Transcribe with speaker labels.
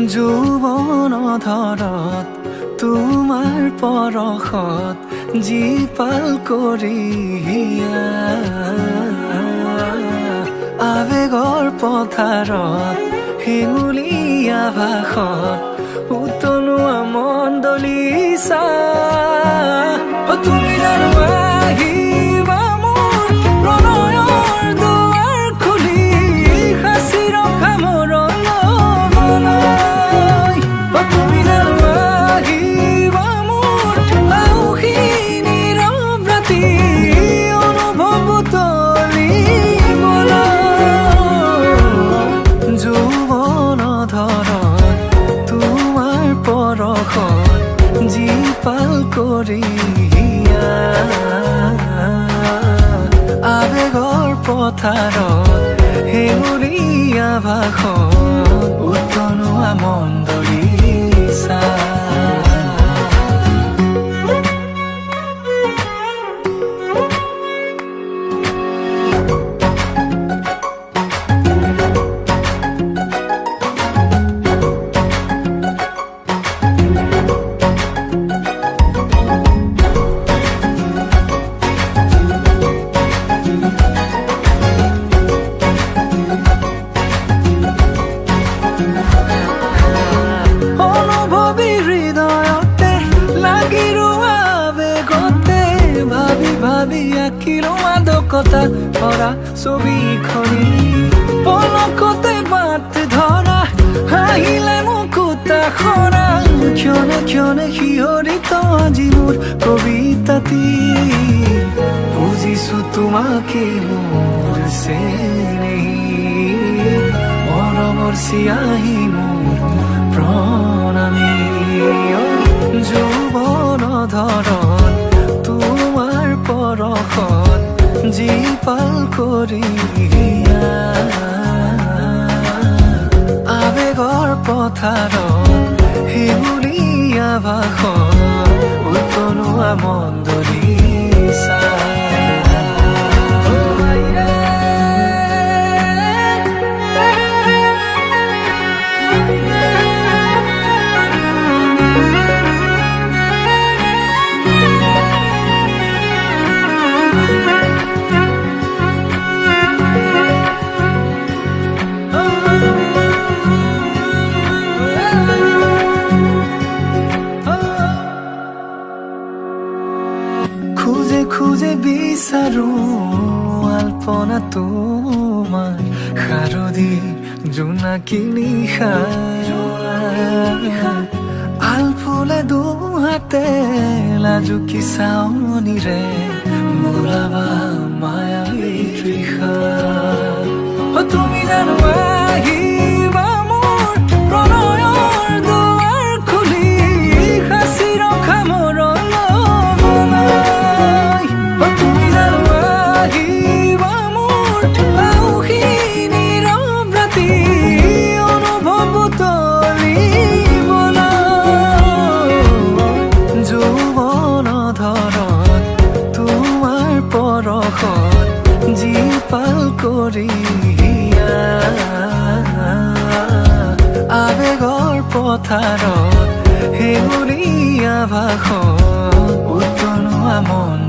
Speaker 1: যৌৱন ধৰত তোমাৰ পৰশত জীপাল কৰি আৱেগৰ পথাৰত হেঙুলীয়া ভাষত উতলোৱা মন দলিছা তুমি জানো আহিবা মোৰ প্ৰণয়ৰ দুৱাৰ খুলি সাঁচি ৰখা মোৰ লগলৈ তুমি জানো আহিবা মোৰ আউসী নীৰৱ ৰাতি অনুভৱ তুলিবলৈ যৌৱন ধৰত তোমাৰ পৰশত জীপাল কৰি আৱেগৰ পথাৰত হেঙুলীয়া ভাষত উতলোৱা মন দলিছা আঁকিলো মাদকতা ভৰা ছবিখনি পলকতে বাট ধৰা হাঁহিলে মুকুতা খৰা ক্ষণে ক্ষণে শিহৰিত আজি মোৰ কবিতাটি বুজিছো তোমাকে মোৰ চেনেহী মৰমৰ চিয়াহী মোৰ প্ৰণামী যৌৱন ধৰত তোমাৰ পৰশত জীপাল কৰি আৱেগৰ পথাৰত হেঙুলীয়া ভাষত উতলোৱা মন দলিছা খুঁজে খুঁজে বিচাৰো আলপনা তোমাৰ শাৰদী জোনাকী নিশা আলফুলে দুহাতে লাজুকী চাৱনিৰে বোলাবা মায়াবী তৃষা তুমি জানো আহিবা মোৰ প্ৰণয়ৰ দুৱাৰ খুলি সাঁচি ৰখা মোৰ জীপাল কৰি আৱেগৰ পথাৰত হেঙুলীয়া ভাষত উতলোৱা মন